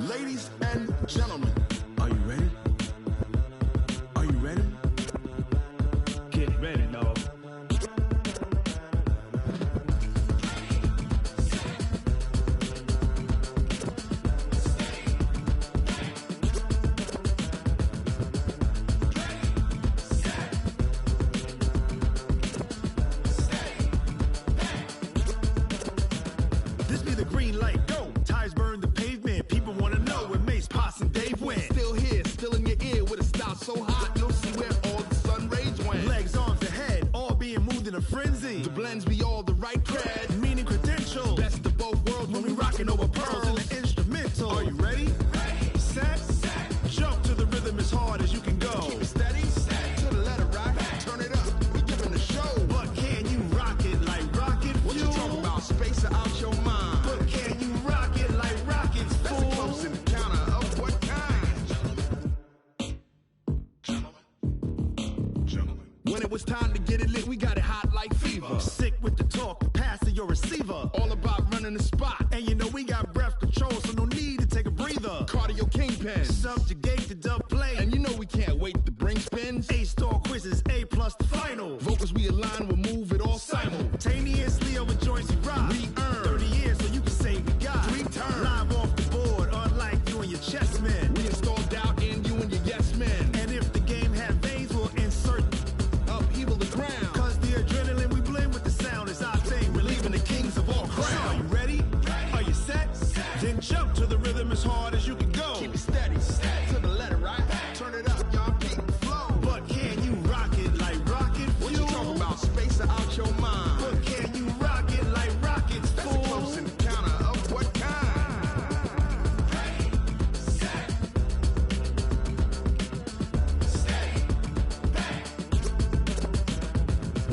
Ladies and gentlemen, are you ready? Are you ready? Get ready, dog. This be the green light, go. Tires burn the pavement. People wanna know where Mace, Pops, and Dave went. Still here, still in your ear with a style so hot, you'll see where all the sun rays went. Legs, arms, and head, all being moved in a frenzy. The blends be all the right cred, meaning credentials. Best of both worlds when we rockin' over pearls in the instrumental. Are you ready? Set, jump to the rhythm as hard as you can go. Keep it steady, to the letter right. Turn it up, we giving the show. But can you rock it like rocket fuel? What you talking about? Space out your mind. But can you rock it like rockets, fool? That's a close encounter of what kind? Gentlemen. When it was time to get it lit, we got it hot like fever. Sick with the talk, pass to your receiver. All about running the spot. And you know we got breath control, so no need to take a breather. Cardio kingpin, subjugate the dub play. And you know we can't wait to bring spins. A-star quizzes, A+ the final. Vocals we align, we'll move it all simultaneously over joints we rock. We earn 30 years, so you can say we got 3 turns. Live off the board, unlike you and your chess men. We install doubt in you and your yes men. And if the game had veins, we'll insert upheaval the ground. Cause the adrenaline we blend with the sound is our thing, relieving the kings of all crowns. So are you ready? Are you set? Then jump to the rhythm as hard as you can go. Keep it steady, to the letter right. Turn it up, y'all keep the flow. But can you rock it like rocket fuel? What you talking about? Space out your mind. But can you rock it like rockets, fool? That's a close encounter of what kind?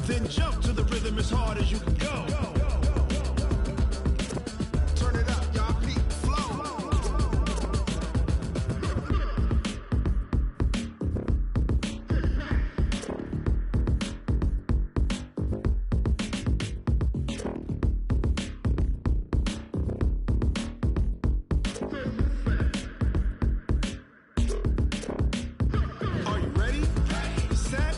Then jump to the rhythm as hard as you can go. Turn it up, y'all peak flow. Are you ready? Set,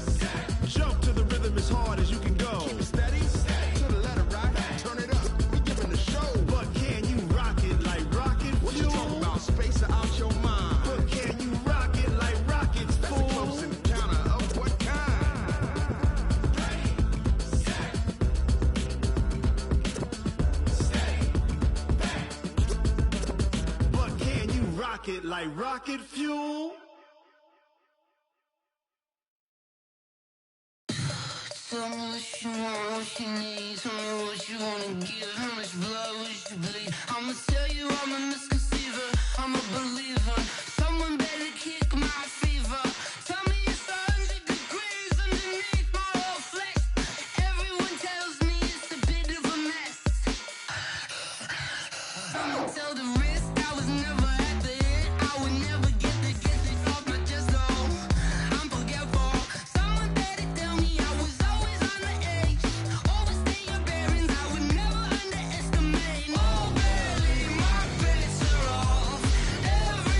jump to the rhythm as hard as you can go. Keep it steady, to the letter right. Turn it up, we giving the show. But can you rock it like rocket fuel? What you talking about? Space out your mind. But can you rock it like rockets, fool? That's a close encounter of what kind? But can you rock it like rocket fuel? Tell me what you want, what you need. Tell me what you wanna give. How much blood would you bleed? I'ma tell you I'm a misconceiver. I'm a believer. Someone better kick my fever. Tell me it's 100 degrees underneath my whole flesh. Everyone tells me it's a bit of a mess. I'ma tell the risk I was never at the end. I would never get it off my chest though. I'm forgetful. Someone better tell me I was always on the edge. Always stay your bearings. I would never underestimate. Oh, barely my bets are off. Every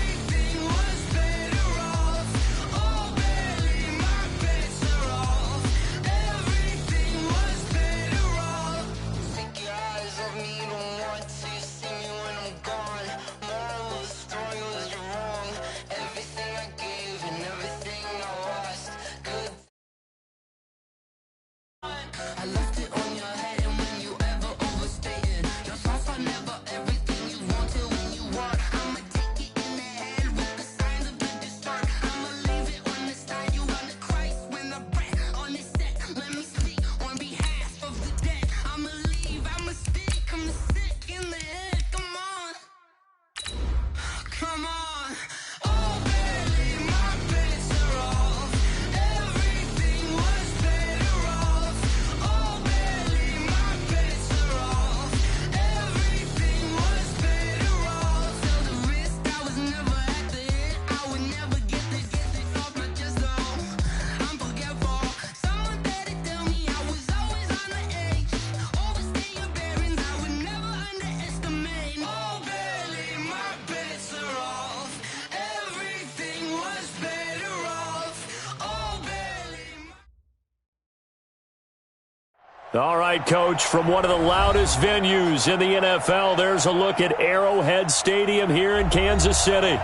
All right, Coach, from one of the loudest venues in the NFL, there's a look at Arrowhead Stadium here in Kansas City.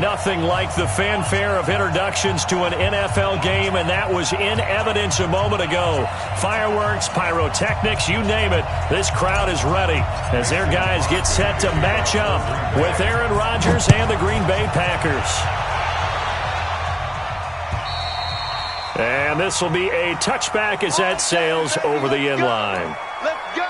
Nothing like the fanfare of introductions to an NFL game, and that was in evidence a moment ago. Fireworks, pyrotechnics, you name it. This crowd is ready as their guys get set to match up with Aaron Rodgers and the Green Bay Packers. And this will be a touchback as that sails over the end line. Let's go!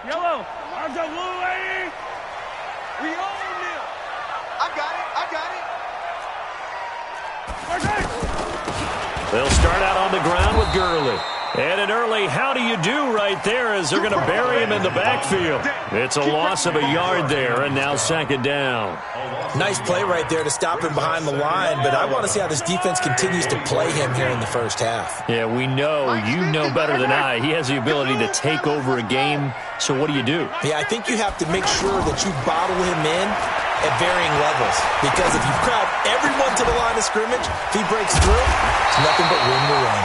Yellow, arms up, blue lady. We own them! I got it! They'll start out on the ground with Gurley. And an early how do you do right there as they're going to bury him in the backfield. It's a loss of a yard there, and now second down. Nice play right there to stop him behind the line, but I want to see how this defense continues to play him here in the first half. Yeah, we know. You know better than I. He has the ability to take over a game, so what do you do? Yeah, I think you have to make sure that you bottle him in at varying levels, because if you crowd everyone to the line of scrimmage, if he breaks through, it's nothing but room to run.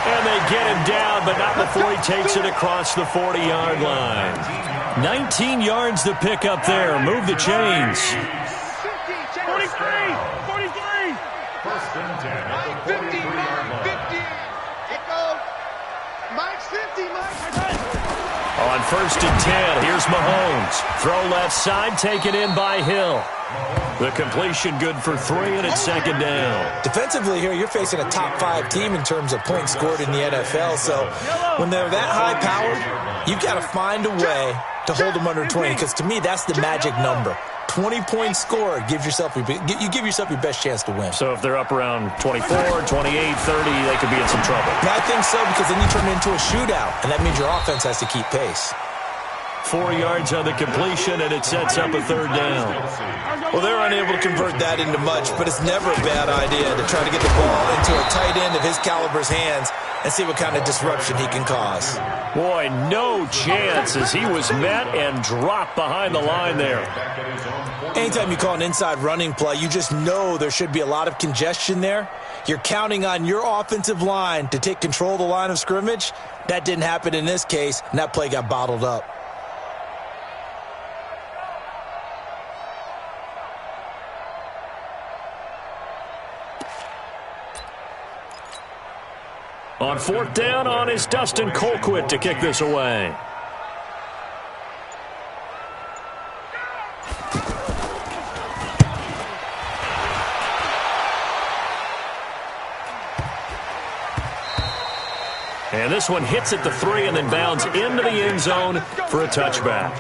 And they get him down, but not before he takes it across the 40-yard line. 19 yards to pick up there. Move the chains. 43! 43! First and 10 at the 40-yard line. 50! It goes. Mike's 50, Mike. On first and 10, here's Mahomes. Throw left side, taken in by Hill. The completion good for 3, and it's second down. Defensively here, you're facing a top-5 team in terms of points scored in the NFL, so when they're that high-powered, you've got to find a way to hold them under 20, because to me, that's the magic number. 20 points scored, you give yourself your best chance to win. So if they're up around 24, 28, 30, they could be in some trouble. Yeah, I think so, because then you turn it into a shootout, and that means your offense has to keep pace. 4 yards on the completion, and it sets up a third down. Well, they're unable to convert that into much, but it's never a bad idea to try to get the ball into a tight end of his caliber's hands and see what kind of disruption he can cause. Boy, no chance as he was met and dropped behind the line there. Anytime you call an inside running play, you just know there should be a lot of congestion there. You're counting on your offensive line to take control of the line of scrimmage. That didn't happen in this case, and that play got bottled up. On fourth down, on is Dustin Colquitt to kick this away. And this one hits at the 3 and then bounds into the end zone for a touchback.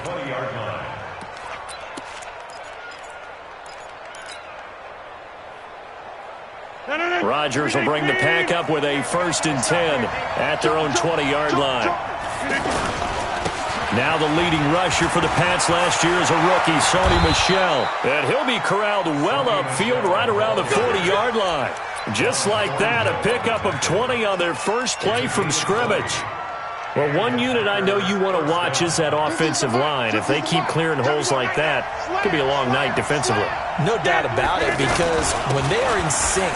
Rodgers will bring the pack up with a first and 10 at their own 20-yard line. Now the leading rusher for the Pats last year is a rookie, Sony Michel. And he'll be corralled well upfield right around the 40-yard line. Just like that, a pickup of 20 on their first play from scrimmage. Well, one unit I know you want to watch is that offensive line. If they keep clearing holes like that, it could be a long night defensively. No doubt about it, because when they are in sync,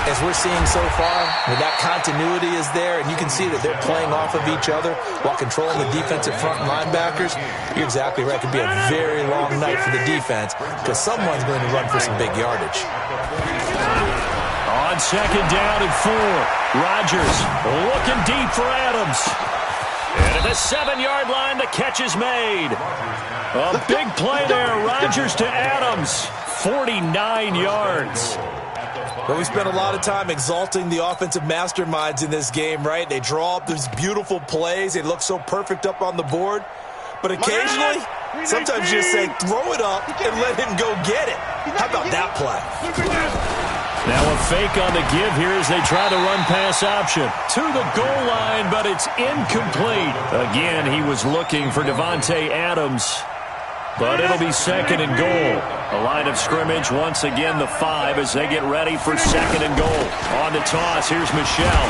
as we're seeing so far, when that continuity is there and you can see that they're playing off of each other while controlling the defensive front linebackers, you're exactly right. It could be a very long night for the defense because someone's going to run for some big yardage. On second down and 4, Rodgers looking deep for Adams. And at the 7-yard line, the catch is made. A big play there, Rodgers to Adams, 49 yards. Well, we spent a lot of time exalting the offensive masterminds in this game, right? They draw up these beautiful plays. They look so perfect up on the board. But occasionally, sometimes you just say, throw it up and let him go get it. How about that play? Now a fake on the give here as they try the run-pass option. To the goal line, but it's incomplete. Again, he was looking for Davante Adams. But it'll be 2nd and goal. A line of scrimmage, once again the 5 as they get ready for 2nd and goal. On the toss, here's Michel.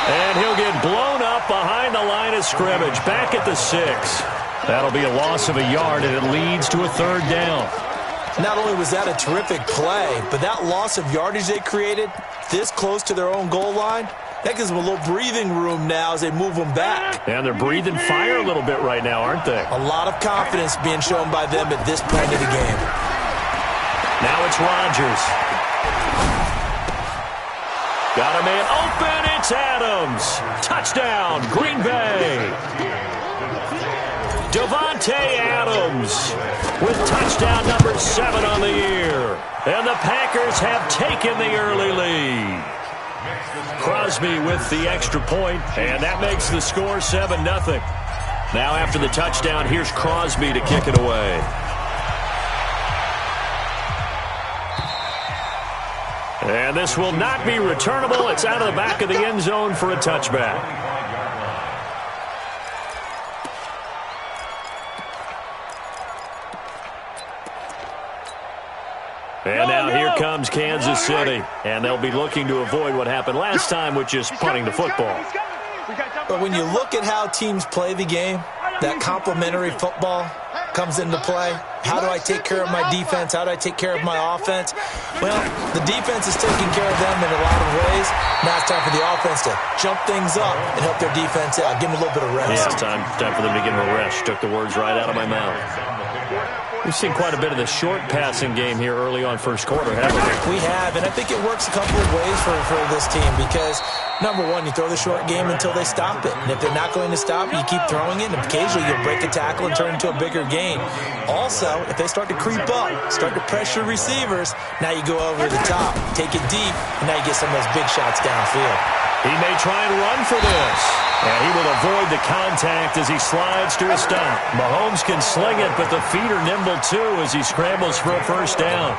And he'll get blown up behind the line of scrimmage, back at the 6. That'll be a loss of a yard, and it leads to a 3rd down. Not only was that a terrific play, but that loss of yardage they created this close to their own goal line, that gives them a little breathing room now as they move them back. And they're breathing fire a little bit right now, aren't they? A lot of confidence being shown by them at this point of the game. Now it's Rodgers. Got a man open. It's Adams. Touchdown, Green Bay. Davante Adams with touchdown number 7 on the year. And the Packers have taken the early lead. Crosby with the extra point, and that makes the score 7-0. Now after the touchdown, here's Crosby to kick it away. And this will not be returnable. It's out of the back of the end zone for a touchback. And now here comes Kansas City. And they'll be looking to avoid what happened last time, which is punting the football. But when you look at how teams play the game, that complementary football comes into play. How do I take care of my defense? How do I take care of my offense? Well, the defense is taking care of them in a lot of ways. Now it's time for the offense to jump things up and help their defense out. Give them a little bit of rest. Yeah, it's time for them to give them a rest. Took the words right out of my mouth. We've seen quite a bit of the short passing game here early on first quarter, haven't we? We have, and I think it works a couple of ways for this team because, number one, you throw the short game until they stop it. And if they're not going to stop, you keep throwing it, and occasionally you'll break a tackle and turn it into a bigger gain. Also, if they start to creep up, start to pressure receivers, now you go over the top, take it deep, and now you get some of those big shots downfield. He may try and run for this. And he will avoid the contact as he slides to a stop. Mahomes can sling it, but the feet are nimble too as he scrambles for a first down.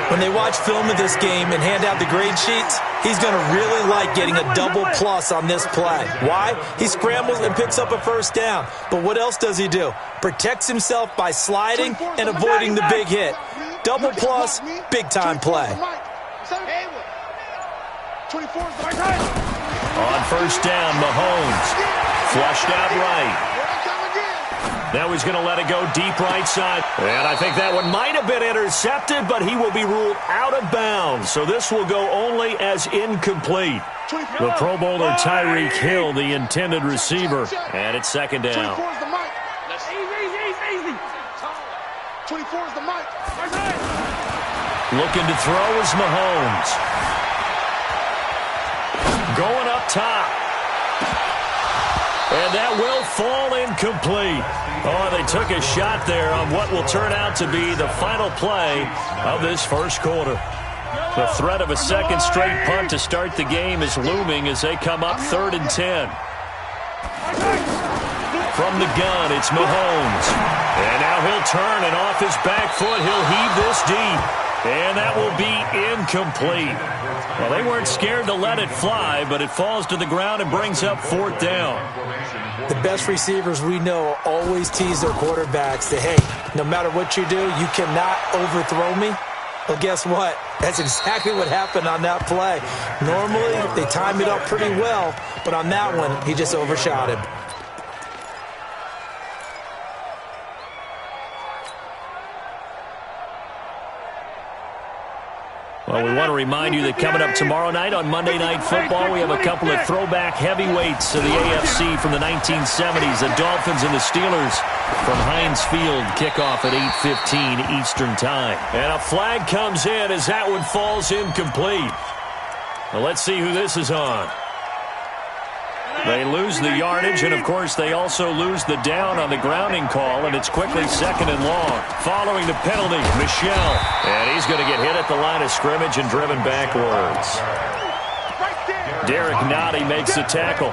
When they watch film of this game and hand out the grade sheets, he's going to really like getting a double plus on this play. Why? He scrambles and picks up a first down. But what else does he do? Protects himself by sliding and avoiding the big hit. Double plus, big-time play. On first down, Mahomes flushed out right. Now he's going to let it go deep right side. And I think that one might have been intercepted, but he will be ruled out of bounds. So this will go only as incomplete. The Pro Bowler Tyreek Hill, the intended receiver. And it's second down. 24 is the mic. Easy. 24 is the mic. Looking to throw is Mahomes. Going up top. And that will fall incomplete. Oh, they took a shot there on what will turn out to be the final play of this first quarter. The threat of a second straight punt to start the game is looming as they come up 3rd and 10. From the gun, it's Mahomes. And now he'll turn, and off his back foot, he'll heave this deep. And that will be incomplete. Well, they weren't scared to let it fly, but it falls to the ground and brings up 4th down. The best receivers we know always tease their quarterbacks that, hey, no matter what you do, you cannot overthrow me. Well, guess what? That's exactly what happened on that play. Normally, they time it up pretty well, but on that one, he just overshot him. Well, we want to remind you that coming up tomorrow night on Monday Night Football, we have a couple of throwback heavyweights of the AFC from the 1970s, the Dolphins and the Steelers from Heinz Field, kickoff at 8:15 Eastern Time. And a flag comes in as that one falls incomplete. Well, let's see who this is on. They lose the yardage, and, of course, they also lose the down on the grounding call, and it's quickly 2nd and long. Following the penalty, Michel. And he's going to get hit at the line of scrimmage and driven backwards. Derek Nottie makes the tackle.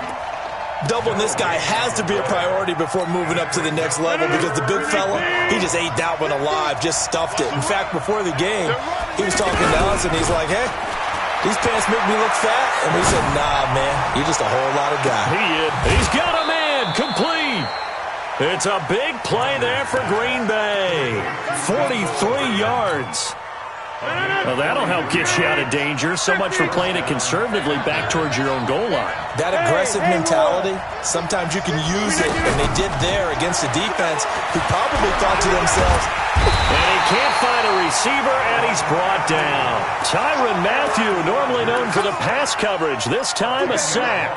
Doubling this guy has to be a priority before moving up to the next level because the big fella, he just ate that one alive, just stuffed it. In fact, before the game, he was talking to us, and he's like, hey, these pants make me look fat. And we said, nah, man, you're just a whole lot of guy. He's got a man complete. It's a big play there for Green Bay. 43 yards. Well, that'll help get you out of danger. So much for playing it conservatively back towards your own goal line. That aggressive mentality, sometimes you can use it, and they did there against a defense who probably thought to themselves, and he can't find a receiver, and he's brought down. Tyrann Mathieu, normally known for the pass coverage, this time a sack.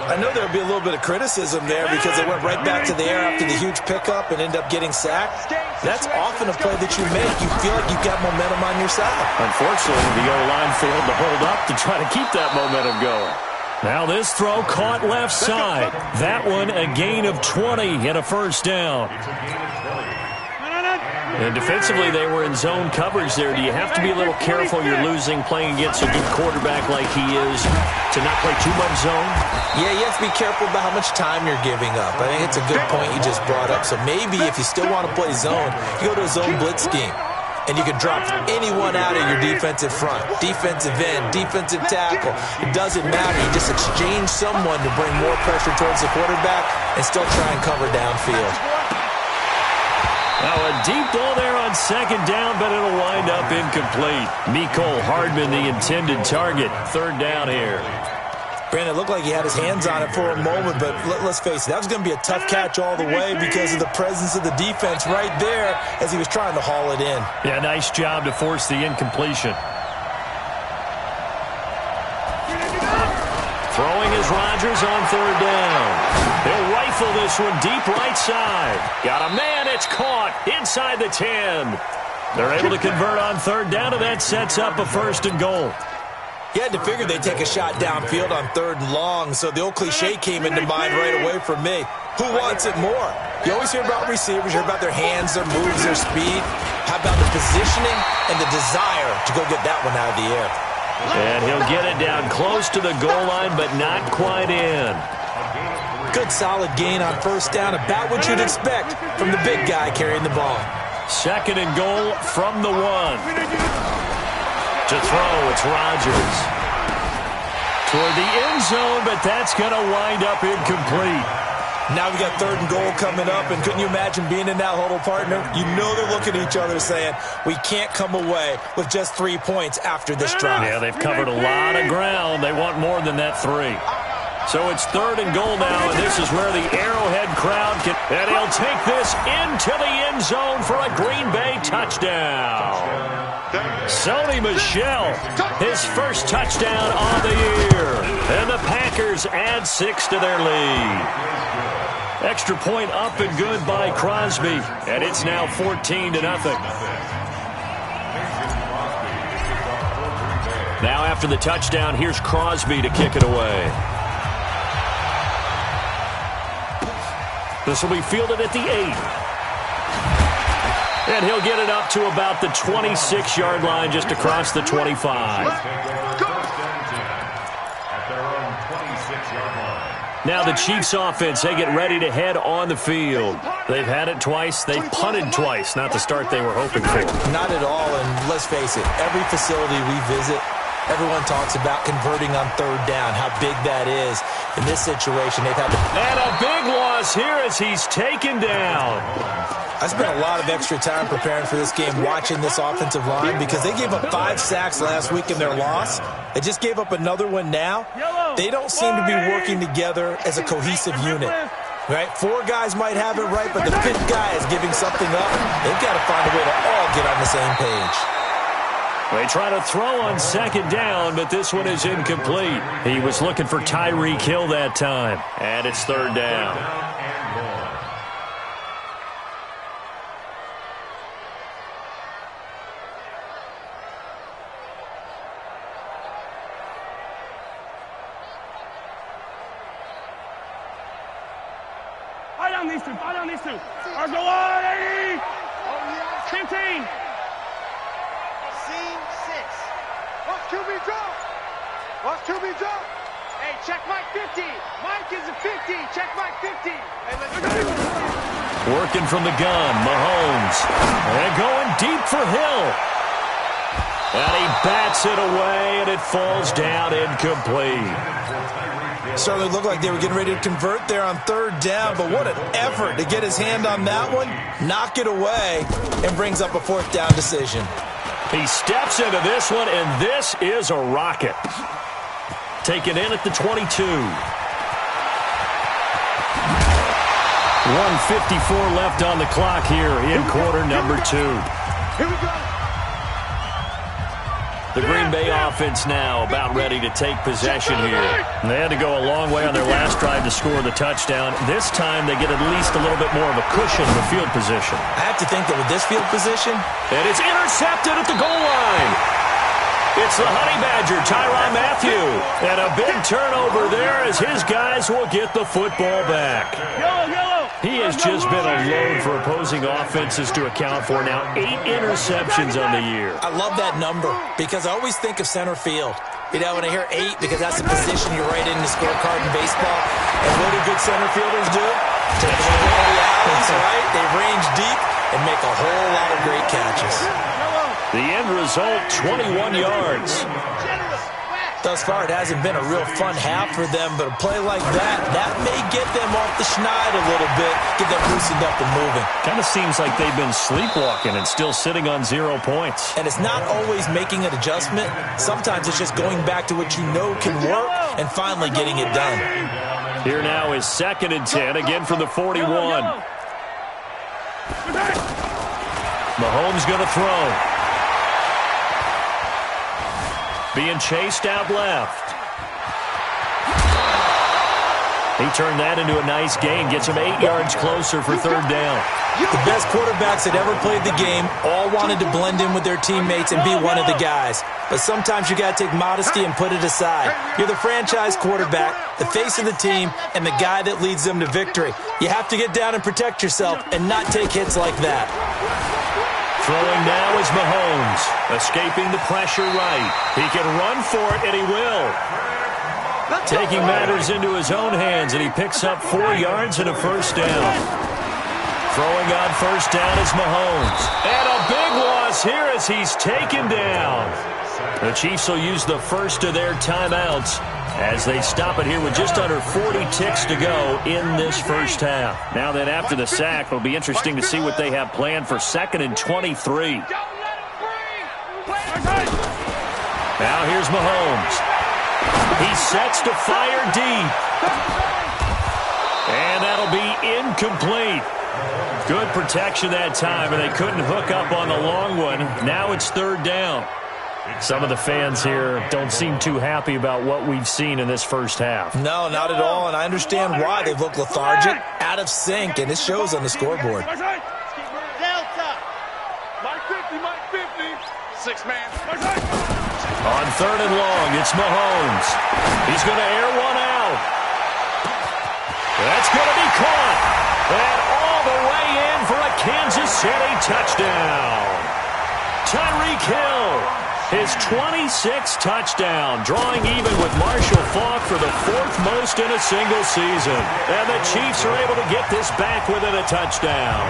I know there'll be a little bit of criticism there because they went right back to the air after the huge pickup and end up getting sacked. That's often a play that you make. You feel like you've got momentum on your side. Unfortunately, the O-line failed to hold up to try to keep that momentum going. Now this throw caught left side. That one a gain of 20 and a first down. And defensively, they were in zone coverage there. Do you have to be a little careful? You're losing playing against a good quarterback like he is to not play too much zone? Yeah, you have to be careful about how much time you're giving up. I think it's a good point you just brought up. So maybe if you still want to play zone, you go to a zone blitz scheme. And you can drop anyone out of your defensive front. Defensive end, defensive tackle. It doesn't matter. You just exchange someone to bring more pressure towards the quarterback and still try and cover downfield. Now a deep ball there on second down, but it'll wind up incomplete. Mecole Hardman, the intended target. Third down here. Brandon, it looked like he had his hands on it for a moment, but let's face it, that was going to be a tough catch all the way because of the presence of the defense right there as he was trying to haul it in. Yeah, nice job to force the incompletion. Throwing is Rodgers on third down. He'll rifle this one deep right side. Got a man, it's caught inside the 10. They're able to convert on third down, and that sets up a first and goal. You had to figure they'd take a shot downfield on third and long, so the old cliche came into mind right away for me. Who wants it more? You always hear about receivers, you hear about their hands, their moves, their speed. How about the positioning and the desire to go get that one out of the air? And he'll get it down close to the goal line, but not quite in. Good solid gain on first down, about what you'd expect from the big guy carrying the ball. Second and goal from the 1. To throw, it's Rodgers. Toward the end zone, but that's going to wind up incomplete. Now we got third and goal coming up, and couldn't you imagine being in that huddle, partner? You know they're looking at each other saying, we can't come away with just 3 points after this drive. Yeah, they've covered a lot of ground. They want more than that 3. So it's third and goal now, and this is where the Arrowhead crowd can... And he'll take this into the end zone for a Green Bay touchdown. Sony Michel, his first touchdown of the year. And the Packers add 6 to their lead. Extra point up and good by Crosby. And it's now 14-0. Now after the touchdown, here's Crosby to kick it away. This will be fielded at the 8. And he'll get it up to about the 26-yard line, just across the 25. Now the Chiefs offense, they get ready to head on the field. They've had it twice. They've punted twice. Not the start they were hoping for. Not at all, and let's face it, every facility we visit, everyone talks about converting on third down, how big that is. In this situation, they've had to... And a big loss here as he's taken down. I spent a lot of extra time preparing for this game, watching this offensive line, because they gave up 5 sacks last week in their loss. They just gave up another one now. They don't seem to be working together as a cohesive unit. Right? 4 guys might have it right, but the 5th guy is giving something up. They've got to find a way to all get on the same page. They try to throw on second down, but this one is incomplete. He was looking for Tyreek Hill that time. And it's third down. Buy down these two. Argo on 80. 15. Scene 6. Watch QB drop. Watch QB drop. Hey, check Mike 50. Mike is a 50. Check Mike 50. Hey, working from the gun, Mahomes. And going deep for Hill. And he bats it away, and it falls down incomplete. Certainly looked like they were getting ready to convert there on third down, but what an effort to get his hand on that one, knock it away, and brings up a fourth down decision. He steps into this one, and this is a rocket. Taken in at the 22. 1:54 left on the clock here in quarter number 2. Here we go. The Green Bay offense now about ready to take possession here. And they had to go a long way on their last drive to score the touchdown. This time they get at least a little bit more of a cushion of a field position. I have to think that with this field position, and it's intercepted at the goal line. It's the Honey Badger, Tyrann Mathieu. And a big turnover there as his guys will get the football back. He has just been a load for opposing offenses to account for. Now 8 interceptions on the year. I love that number because I always think of center field. You know, when I hear 8, because that's the position you write in the scorecard in baseball. And what do good center fielders do? Take away all the alleys, right? They range deep and make a whole lot of great catches. The end result, 21 yards. Thus far, it hasn't been a real fun half for them, but a play like that may get them off the schneid a little bit, get them loosened up and moving. Kind of seems like they've been sleepwalking and still sitting on 0 points. And it's not always making an adjustment. Sometimes it's just going back to what you know can work and finally getting it done. Here now is 2nd and 10, again from the 41. Mahomes going to throw. Being chased out left. He turned that into a nice gain. Gets him 8 yards closer for 3rd down. The best quarterbacks that ever played the game all wanted to blend in with their teammates and be one of the guys. But sometimes you got to take modesty and put it aside. You're the franchise quarterback, the face of the team, and the guy that leads them to victory. You have to get down and protect yourself and not take hits like that. Throwing now is Mahomes, escaping the pressure right. He can run for it, and he will. Taking matters into his own hands, and he picks up 4 yards and a 1st down. Throwing on 1st down is Mahomes. And a big loss here as he's taken down. The Chiefs will use the first of their timeouts as they stop it here with just under 40 ticks to go in this first half. Now then, after the sack, it'll be interesting to see what they have planned for 2nd and 23. Now here's Mahomes. He sets to fire deep. And that'll be incomplete. Good protection that time, and they couldn't hook up on the long one. Now it's 3rd down. Some of the fans here don't seem too happy about what we've seen in this first half. No, not at all, and I understand why. They look lethargic, out of sync, and it shows on the scoreboard. Delta. Mike 50, Mike 50. 6-man. On 3rd and long, it's Mahomes. He's going to air one out. That's going to be caught. And all the way in for a Kansas City touchdown. Tyreek Hill, his 26th touchdown, drawing even with Marshall Faulk for the 4th most in a single season. And the Chiefs are able to get this back within a touchdown.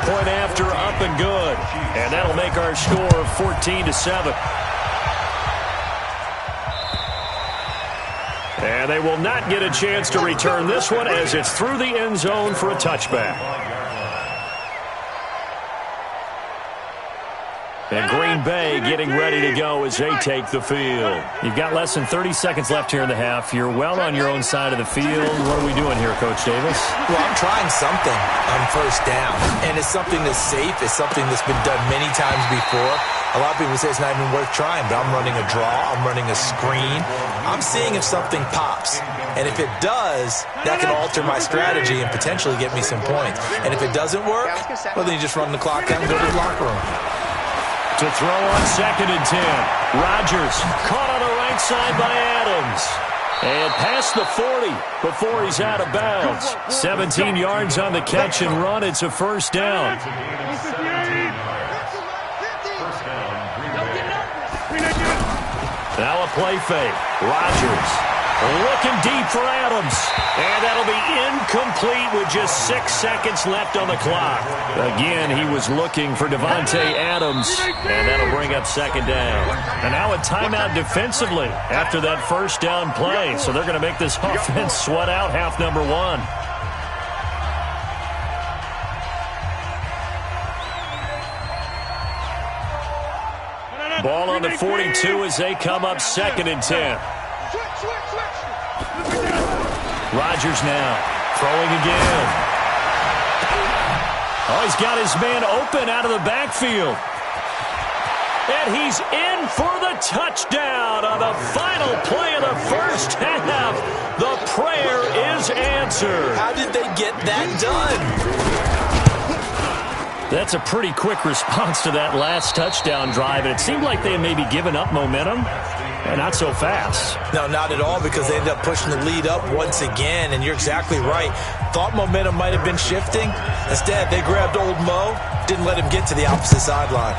Point after, up and good. And that'll make our score 14-7. And they will not get a chance to return this one as it's through the end zone for a touchback. And Green Bay getting ready to go as they take the field. You've got less than 30 seconds left here in the half. You're well on your own side of the field. What are we doing here, Coach Davis? Well, I'm trying something on 1st down. And it's something that's safe. It's something that's been done many times before. A lot of people say it's not even worth trying, but I'm running a draw. I'm running a screen. I'm seeing if something pops. And if it does, that can alter my strategy and potentially get me some points. And if it doesn't work, well, then you just run the clock out and go to the locker room. To throw on 2nd and 10. Rodgers caught on the right side by Adams. And past the 40 before he's out of bounds. 17 yards on the catch and run. It's a 1st down. Now a play fake. Rodgers Looking deep for Adams. And that'll be incomplete with just 6 seconds left on the clock. Again, he was looking for Davante Adams. And that'll bring up second down. And now a timeout defensively after that first down play. So they're going to make this offense sweat out half number one. Ball on the 42 as they come up 2nd and 10. Rodgers now throwing again. Oh, he's got his man open out of the backfield. And he's in for the touchdown on the final play of the first half. The prayer is answered. How did they get that done? That's a pretty quick response to that last touchdown drive, and it seemed like they had maybe given up momentum, and not so fast. No, not at all, because they ended up pushing the lead up once again, and you're exactly right. Thought momentum might have been shifting. Instead, they grabbed old Mo, didn't let him get to the opposite sideline.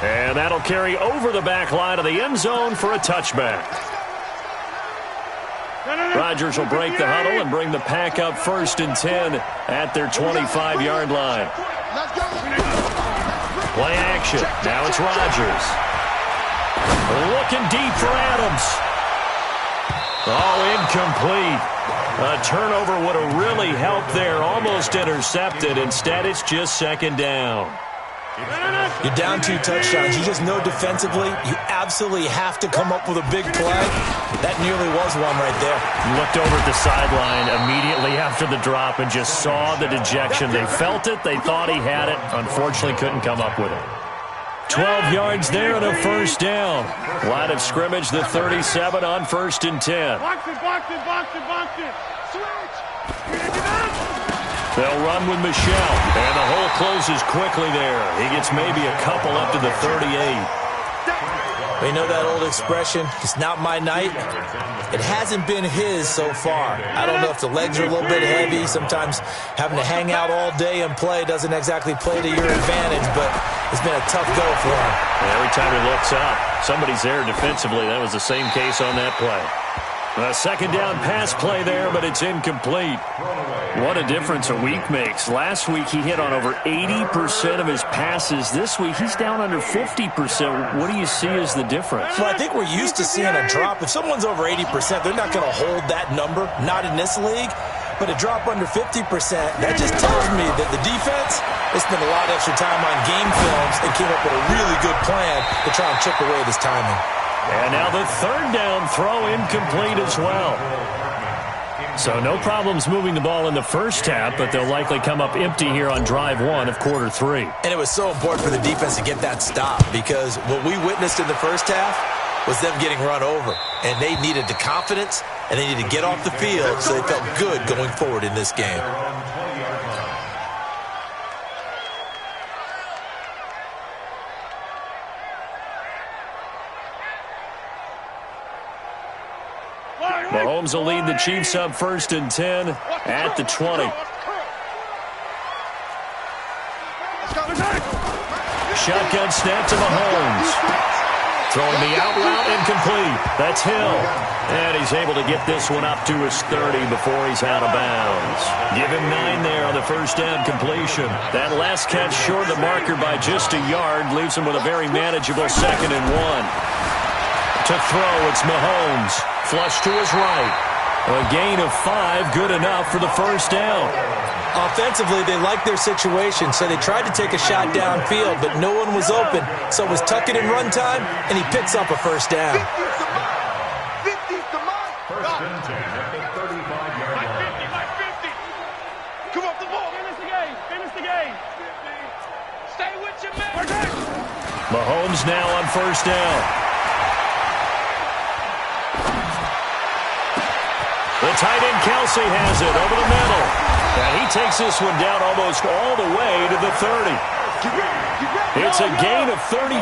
And that'll carry over the back line of the end zone for a touchback. Rodgers will break the huddle and bring the pack up 1st and 10 at their 25-yard line. Play action. Now it's Rodgers. Looking deep for Adams. Oh, incomplete. A turnover would have really helped there. Almost intercepted. Instead, it's just second down. You're down 2 touchdowns. You just know defensively you absolutely have to come up with a big play. That nearly was one right there. Looked over at the sideline immediately after the drop and just saw the dejection. They felt it. They thought he had it. Unfortunately, couldn't come up with it. 12 yards there and a first down. Line of scrimmage, the 37 on 1st and 10. Box it. Switch. They'll run with Michel, and the hole closes quickly there. He gets maybe a couple up to the 38. We know that old expression, it's not my night. It hasn't been his so far. I don't know if the legs are a little bit heavy. Sometimes having to hang out all day and play doesn't exactly play to your advantage, but it's been a tough go for him. Every time he looks up, somebody's there defensively. That was the same case on that play. A second down pass play there, but it's incomplete. What a difference a week makes. Last week he hit on over 80% of his passes. This week he's down under 50%. What do you see as the difference? Well, I think we're used to seeing a drop. If someone's over 80%, they're not going to hold that number. Not in this league. But a drop under 50%, that just tells me that the defense, they spent a lot of extra time on game films and came up with a really good plan to try and chip away at his timing. And now the third down throw incomplete as well. So no problems moving the ball in the first half, but they'll likely come up empty here on drive 1 of quarter 3. And it was so important for the defense to get that stop, because what we witnessed in the first half was them getting run over. And they needed the confidence, and they needed to get off the field so they felt good going forward in this game. Mahomes will lead the Chiefs up 1st and 10 at the 20. Shotgun snap to Mahomes. Throwing the out route incomplete. That's Hill. And he's able to get this one up to his 30 before he's out of bounds. Give him 9 there on the first down completion. That last catch short of the marker by just a yard leaves him with a very manageable 2nd and 1. To throw, it's Mahomes. Flush to his right. A gain of 5, good enough for the first down. Offensively, they liked their situation, so they tried to take a shot downfield, but no one was open. So it was tuck it in run time, and he picks up a first down. 50's the mark. First and 10 at the 35-yard line. Like 50. Come off the ball. Finish the game. Stay with your man. Mahomes now on first down. The tight end Kelsey has it over the middle. And he takes this one down almost all the way to the 30. It's a gain of 34.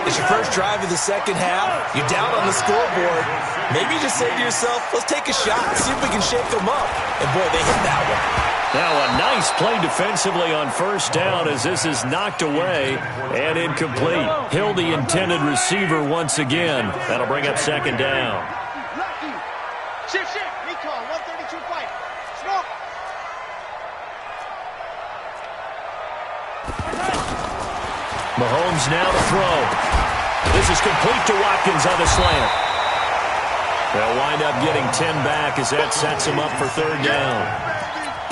It's your first drive of the second half. You're down on the scoreboard. Maybe you just say to yourself, let's take a shot and see if we can shake them up. And, boy, they hit that one. Now a nice play defensively on first down as this is knocked away and incomplete. Hill, the intended receiver once again. That'll bring up second down. Shift. Recon, 132 fight. Smoke. Mahomes now to throw. This is complete to Watkins on the slant. They'll wind up getting 10 back as that sets him up for third down.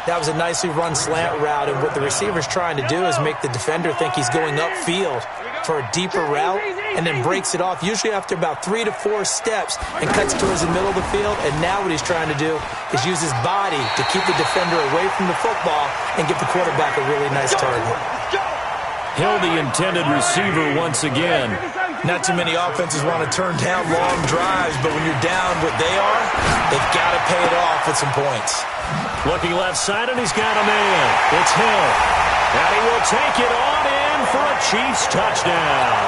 That was a nicely run slant route, and what the receiver's trying to do is make the defender think he's going upfield for a deeper route and then breaks it off, usually after about 3 to 4 steps, and cuts towards the middle of the field. And now what he's trying to do is use his body to keep the defender away from the football and give the quarterback a really nice target. Hill, the intended receiver once again. Not too many offenses want to turn down long drives, but when you're down what they are, they've got to pay it off with some points. Looking left side, and he's got a man. It's Hill. And he will take it on in for a Chiefs touchdown.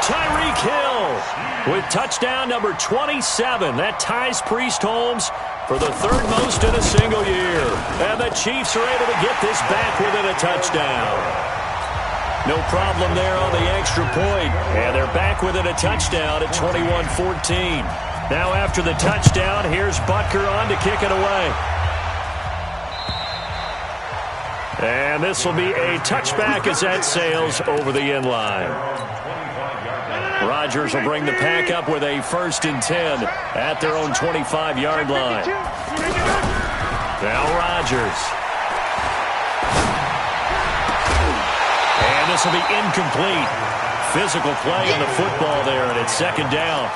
Tyreek Hill with touchdown number 27. That ties Priest Holmes for the third most in a single year. And the Chiefs are able to get this back within a touchdown. No problem there on the extra point. And they're back within a touchdown at 21-14. Now after the touchdown, here's Butker on to kick it away. And this will be a touchback as that sails over the end line. Rodgers will bring the pack up with a 1st and 10 at their own 25-yard line. Now Rodgers. And this will be incomplete. Physical play on the football there, and it's second down.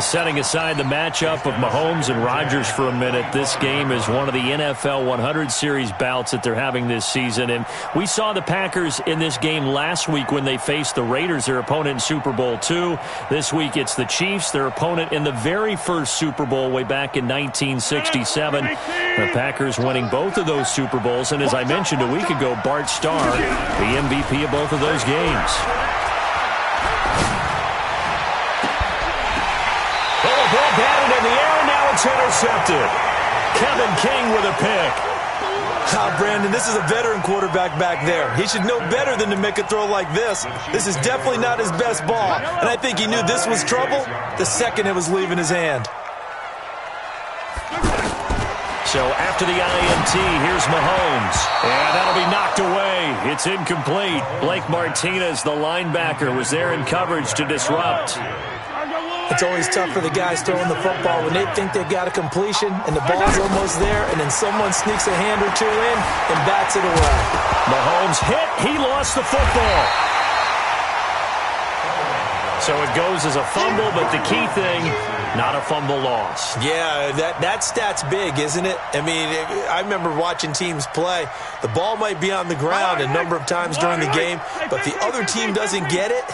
Setting aside the matchup of Mahomes and Rodgers for a minute, this game is one of the NFL 100 Series bouts that they're having this season. And we saw the Packers in this game last week when they faced the Raiders, their opponent in Super Bowl II. This week it's the Chiefs, their opponent in the very first Super Bowl way back in 1967. The Packers winning both of those Super Bowls. And as I mentioned a week ago, Bart Starr, the MVP of both of those games. Batted in the air, and now it's intercepted. Kevin King with a pick. Brandon, this is a veteran quarterback back there. He should know better than to make a throw like this. This is definitely not his best ball, and I think he knew this was trouble the second it was leaving his hand. So after the INT, here's Mahomes, and that'll be knocked away. It's incomplete. Blake Martinez, the linebacker, was there in coverage to disrupt. It's always tough for the guys throwing the football when they think they've got a completion and the ball's almost there, and then someone sneaks a hand or two in and bats it away. Mahomes hit. He lost the football. So it goes as a fumble, but the key thing, not a fumble loss. Yeah, that stat's big, isn't it? I mean, I remember watching teams play. The ball might be on the ground a number of times during the game, but the other team doesn't get it.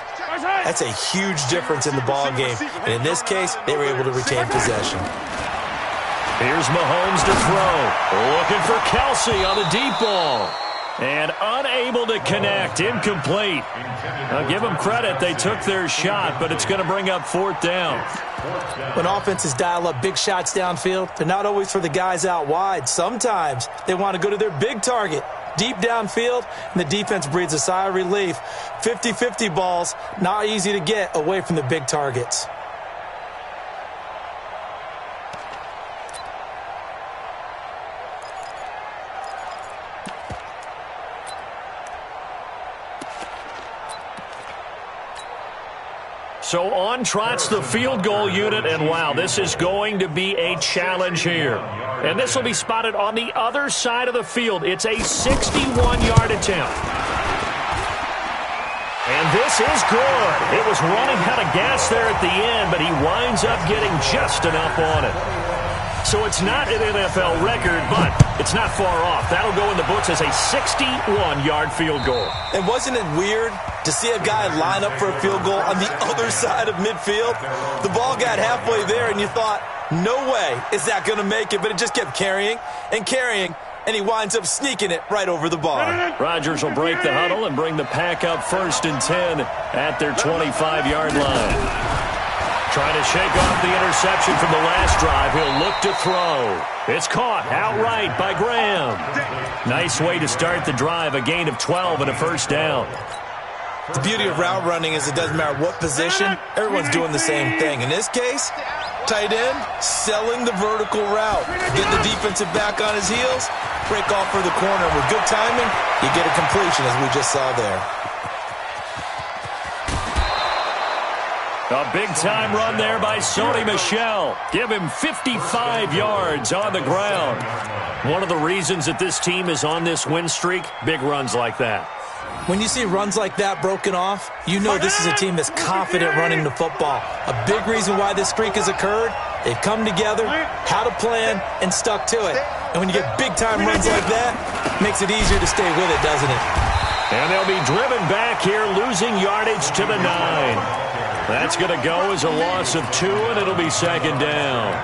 That's a huge difference in the ball game. And in this case, they were able to retain possession. Here's Mahomes to throw. Looking for Kelsey on the deep ball. And unable to connect. Incomplete. Now give them credit. They took their shot, but it's going to bring up 4th down. When offenses dial up big shots downfield, they're not always for the guys out wide. Sometimes they want to go to their big target, deep downfield, and the defense breathes a sigh of relief. 50-50 balls, not easy to get away from the big targets. So on trots the field goal unit, and wow, this is going to be a challenge here. And this will be spotted on the other side of the field. It's a 61-yard attempt. And this is good. It was running out of gas there at the end, but he winds up getting just enough on it. So it's not an NFL record, but it's not far off. That'll go in the books as a 61-yard field goal. And wasn't it weird to see a guy line up for a field goal on the other side of midfield? The ball got halfway there, and you thought, no way is that going to make it, but it just kept carrying and carrying, and he winds up sneaking it right over the bar. Rodgers will break the huddle and bring the pack up 1st and 10 at their 25-yard line. Trying to shake off the interception from the last drive. He'll look to throw. It's caught outright by Graham. Nice way to start the drive. A gain of 12 and a first down. The beauty of route running is it doesn't matter what position. Everyone's doing the same thing. In this case, tight end, selling the vertical route. Get the defensive back on his heels, break off for the corner. With good timing, you get a completion, as we just saw there. A big-time run there by Sony Michel. Give him 55 yards on the ground. One of the reasons that this team is on this win streak, big runs like that. When you see runs like that broken off, you know this is a team that's confident running the football. A big reason why this streak has occurred, they've come together, had a plan, and stuck to it. And when you get big-time runs like that, it makes it easier to stay with it, doesn't it? And they'll be driven back here, losing yardage to the 9. That's going to go as a loss of 2, and it'll be 2nd down.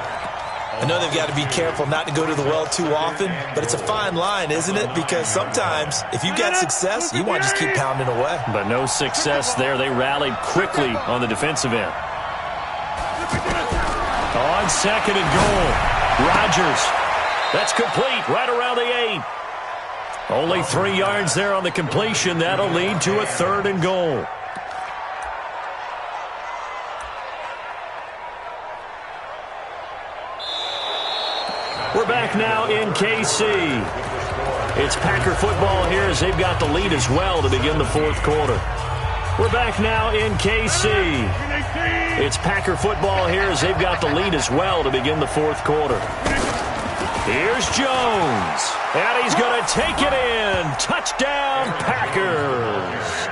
I know they've got to be careful not to go to the well too often, but it's a fine line, isn't it? Because sometimes, if you get success, you want to just keep pounding away. But no success there. They rallied quickly on the defensive end. On 2nd and goal, Rodgers. That's complete right around the 8. Only 3 yards there on the completion. That'll lead to a 3rd and goal. We're back now in KC. It's Packer football here as they've got the lead as well to begin the 4th quarter. We're back now in KC. It's Packer football here as they've got the lead as well to begin the 4th quarter. Here's Jones. And he's going to take it in. Touchdown, Packers.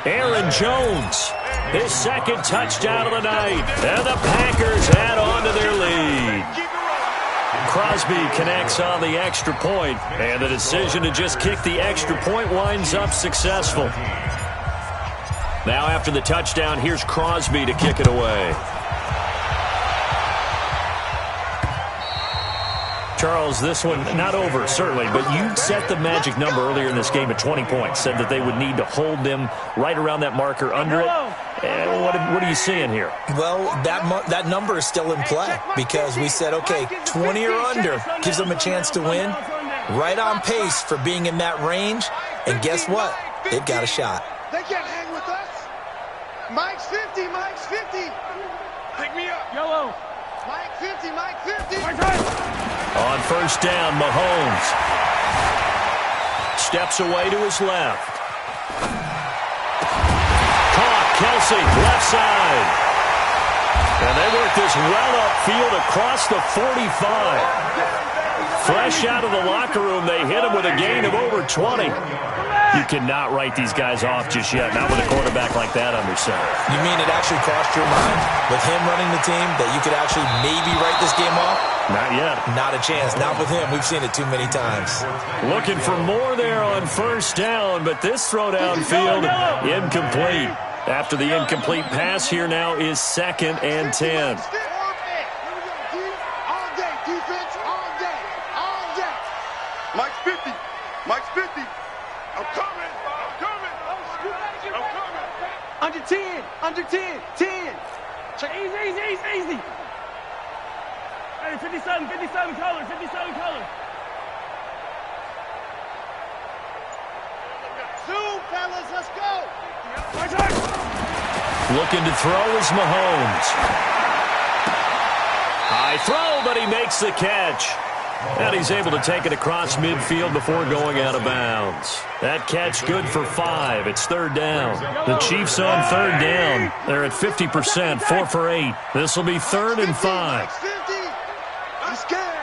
Aaron Jones, his 2nd touchdown of the night. And the Packers add on to their lead. Crosby connects on the extra point, and the decision to just kick the extra point winds up successful. Now after the touchdown, here's Crosby to kick it away. Charles, this one not over, certainly, but you set the magic number earlier in this game at 20 points, said that they would need to hold them right around that marker under it. What are you seeing here? Well, that number is still in play because we said, okay, 20 or under gives them a chance to win. Right on pace for being in that range. And guess what? They've got a shot. They can't hang with us. Mike's 50, Mike's 50. Pick me up. Yellow. Mike 50, Mike 50. On 1st down, Mahomes steps away to his left. Kelsey, left side. And they work this well upfield across the 45. Fresh out of the locker room, they hit him with a gain of over 20. You cannot write these guys off just yet, not with a quarterback like that under center. You mean it actually crossed your mind with him running the team that you could actually maybe write this game off? Not yet. Not a chance. Not with him. We've seen it too many times. Looking for more there on 1st down, but this throw downfield incomplete. After the incomplete pass, here now is 2nd and 10. All day, defense, all day, all day. Mike's 50, Mike's 50. I'm coming, I'm coming, I'm coming. Under 10, under 10, 10. Check. Easy. Hey, 57 color, 57 color. Zoom, fellas, let's go. Looking to throw is Mahomes. High throw, but he makes the catch. And he's able to take it across midfield before going out of bounds. That catch good for 5. It's 3rd down. The Chiefs on 3rd down. They're at 50%, 4 for 8. This will be 3rd and 5. I'm scared.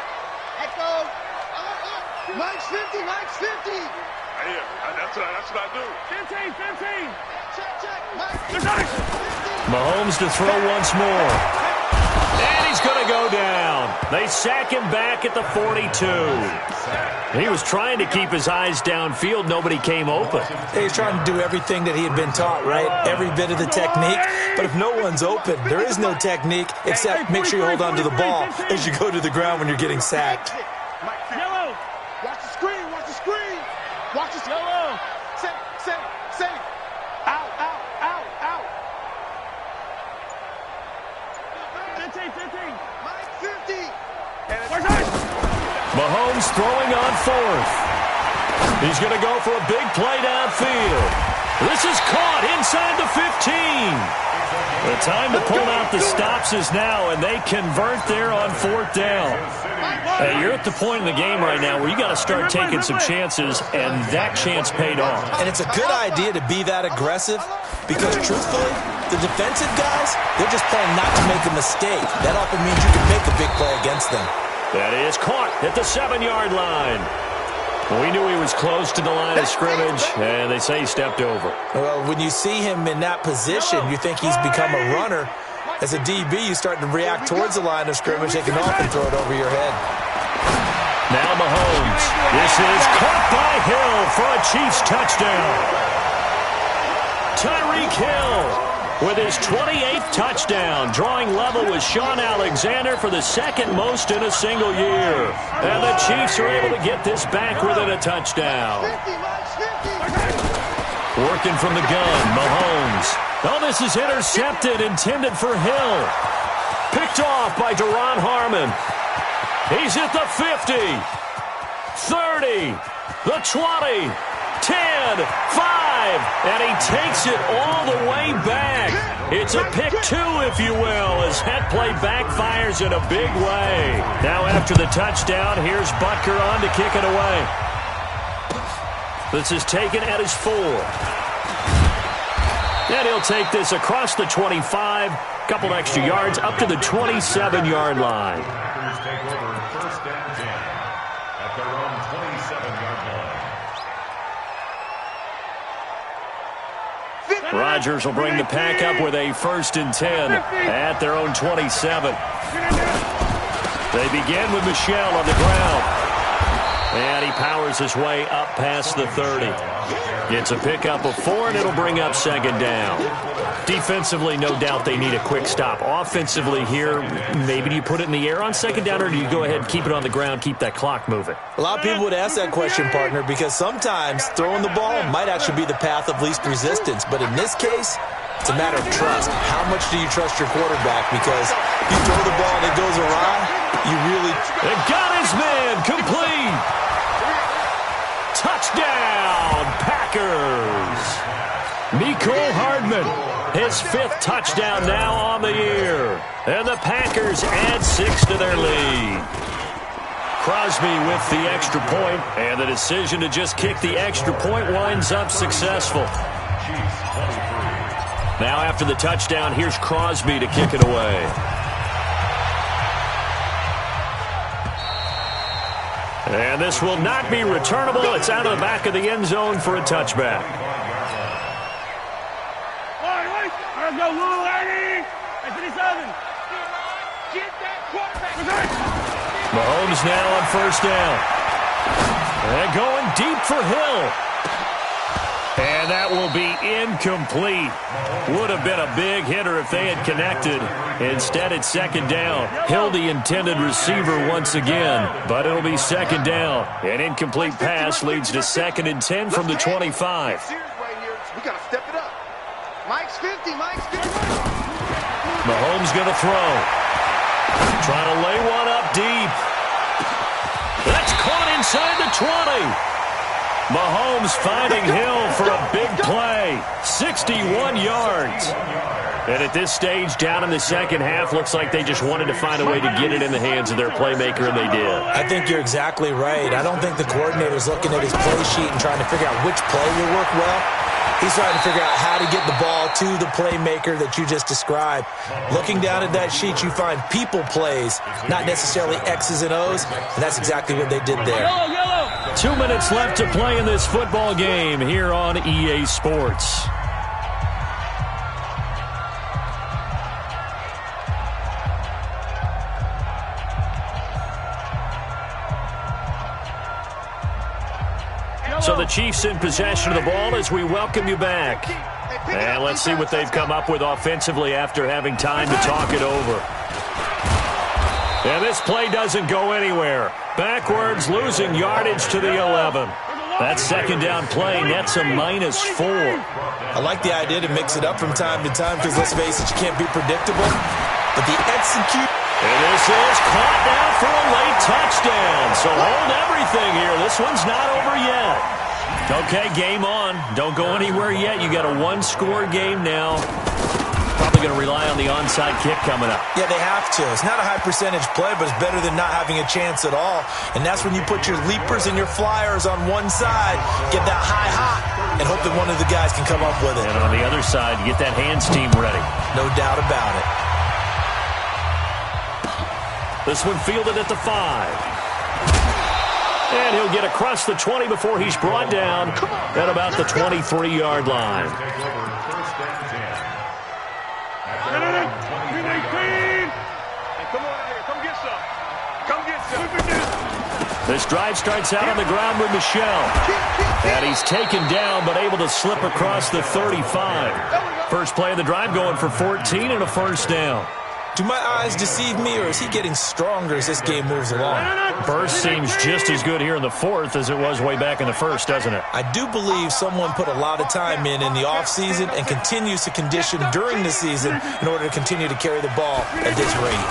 Echo. Mike's 50, Mike's 50. That's what I do. 15. Check. Mahomes to throw once more. And he's going to go down. They sack him back at the 42. He was trying to keep his eyes downfield. Nobody came open. He's trying to do everything that he had been taught, right? Every bit of the technique. But if no one's open, there is no technique except make sure you hold on to the ball as you go to the ground when you're getting sacked. Yellow. Watch this. Yellow. Say. Out. 15. Mike 50. Mahomes throwing on fourth. He's going to go for a big play downfield. This is caught inside the 15. The time to pull out the stops is now, and they convert there on fourth down. Hey, you're at the point in the game right now where you got to start taking some chances, and that chance paid off. And it's a good idea to be that aggressive because, truthfully, the defensive guys, they're just playing not to make a mistake. That often means you can make a big play against them. That is caught at the 7-yard line. We knew he was close to the line of scrimmage, and they say he stepped over. Well, when you see him in that position, you think he's become a runner. As a DB, you start to react towards the line of scrimmage. They can often throw it over your head. Now Mahomes. This is caught by Hill for a Chiefs touchdown. Tyreek Hill with his 28th touchdown, drawing level with Sean Alexander for the second most in a single year. And the Chiefs are able to get this back within a touchdown. Working from the gun, Mahomes. Oh, this is intercepted, intended for Hill. Picked off by Deron Harmon. He's at the 50, 30, the 20, 10, 5, and he takes it all the way back. It's a pick two, if you will, as that play backfires in a big way. Now after the touchdown, here's Butker on to kick it away. This is taken at his 4. And he'll take this across the 25, couple extra yards, up to the 27-yard line. Take over first and 10 at their own 27-yard line. Rodgers will bring the pack up with a first and 10 at their own 27. They begin with Michel on the ground. And he powers his way up past the 30. It's a pickup of 4, and it'll bring up second down. Defensively, no doubt they need a quick stop. Offensively here, maybe do you put it in the air on second down, or do you go ahead and keep it on the ground, keep that clock moving? A lot of people would ask that question, partner, because sometimes throwing the ball might actually be the path of least resistance. But in this case, it's a matter of trust. How much do you trust your quarterback? Because you throw the ball and it goes awry, you really... They got his man, complete! Touchdown, Packers! Mecole Hardman, his 5th touchdown now on the year. And the Packers add 6 to their lead. Crosby with the extra point, and the decision to just kick the extra point winds up successful. Now after the touchdown, here's Crosby to kick it away. And this will not be returnable. It's out of the back of the end zone for a touchback. Let's go, Lou, 80. 57. Get that quarterback. Mahomes now on first down. And going deep for Hill. And that will be incomplete. Would have been a big hitter if they had connected. Instead, it's second down. Hill, the intended receiver once again. But it'll be second down. An incomplete pass leads to second and 10 from the 25. We got to step it up. Mike's 50. Mahomes going to throw. Trying to lay one up deep. That's caught inside the 20. Mahomes finding Hill for a big play. 61 yards. And at this stage, down in the second half, looks like they just wanted to find a way to get it in the hands of their playmaker, and they did. I think you're exactly right. I don't think the coordinator's looking at his play sheet and trying to figure out which play will work well. He's trying to figure out how to get the ball to the playmaker that you just described. Looking down at that sheet, you find people plays, not necessarily X's and O's, and that's exactly what they did there. 2 minutes left to play in this football game here on EA Sports. So the Chiefs in possession of the ball as we welcome you back. And let's see what they've come up with offensively after having time to talk it over. And this play doesn't go anywhere. Backwards, losing yardage to the 11. That second down play nets a -4. I like the idea to mix it up from time to time because, let's face it, you can't be predictable. But the execute... And this is caught now for a late touchdown. So hold everything here. This one's not over yet. Okay, game on. Don't go anywhere yet. You got a one-score game now. Probably going to rely on the onside kick coming up. Yeah, they have to. It's not a high-percentage play, but it's better than not having a chance at all. And that's when you put your leapers and your flyers on one side, get that high hot, and hope that one of the guys can come up with it. And on the other side, you get that hands team ready. No doubt about it. This one fielded at the 5. And he'll get across the 20 before he's brought down at about the 23-yard line. This drive starts out on the ground with Michel. And he's taken down but able to slip across the 35. First play of the drive going for 14 and a first down. Do my eyes deceive me, or is he getting stronger as this game moves along? Burst seems just as good here in the fourth as it was way back in the first, doesn't it? I do believe someone put a lot of time in the offseason and continues to condition during the season in order to continue to carry the ball at this rate.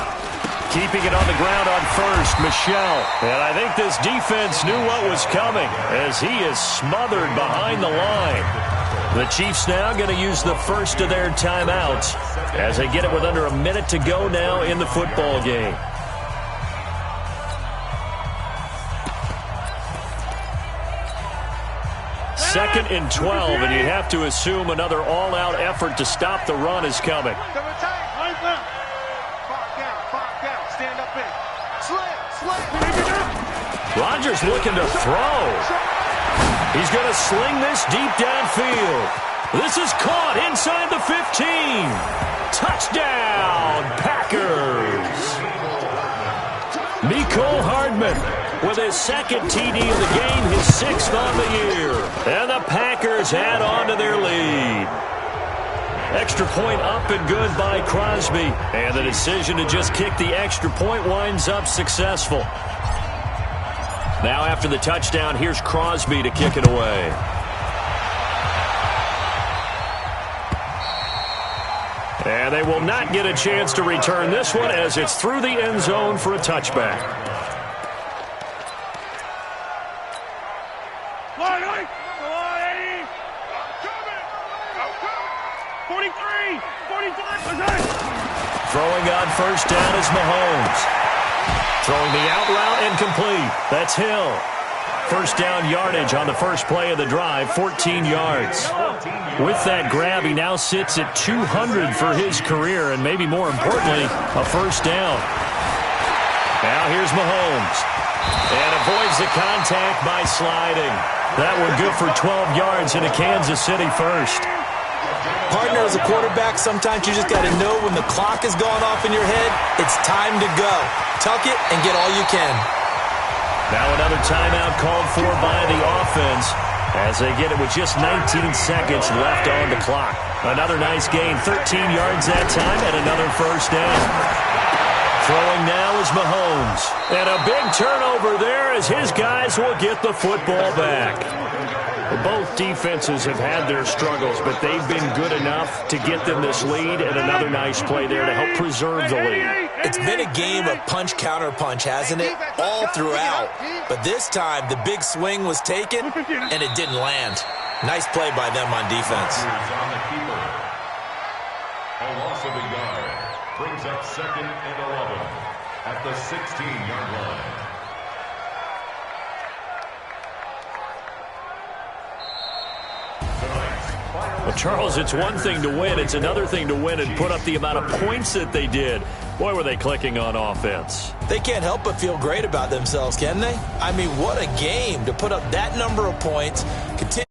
Keeping it on the ground on first, Michel. And I think this defense knew what was coming as he is smothered behind the line. The Chiefs now going to use the first of their timeouts as they get it with under a minute to go now in the football game. Second and 12, and you have to assume another all-out effort to stop the run is coming. Rodgers looking to throw. He's going to sling this deep downfield. This is caught inside the 15. Touchdown, Packers. Mecole Hardman with his second TD of the game, his 6th on the year. And the Packers add on to their lead. Extra point up and good by Crosby. And the decision to just kick the extra point winds up successful. Now after the touchdown, here's Crosby to kick it away. And they will not get a chance to return this one as it's through the end zone for a touchback. 43, 45. Throwing on first down is Mahomes. Throwing the out route and complete. That's Hill. First down yardage on the first play of the drive, 14 yards. With that grab, he now sits at 200 for his career, and maybe more importantly, a first down. Now here's Mahomes. And avoids the contact by sliding. That one good for 12 yards into Kansas City first. Partner, as a quarterback, sometimes you just got to know when the clock has gone off in your head, it's time to go. Tuck it and get all you can. Now another timeout called for by the offense as they get it with just 19 seconds left on the clock. Another nice gain, 13 yards that time, and another first down. Throwing now is Mahomes. And a big turnover there as his guys will get the football back. Both defenses have had their struggles, but they've been good enough to get them this lead, and another nice play there to help preserve the lead. It's been a game of punch-counter-punch, hasn't it? All throughout. But this time, the big swing was taken, and it didn't land. Nice play by them on defense. A loss of a yard brings up 2nd and 11 at the 16-yard line. Well, Charles, it's one thing to win. It's another thing to win and put up the amount of points that they did. Boy, were they clicking on offense. They can't help but feel great about themselves, can they? I mean, what a game to put up that number of points. Continue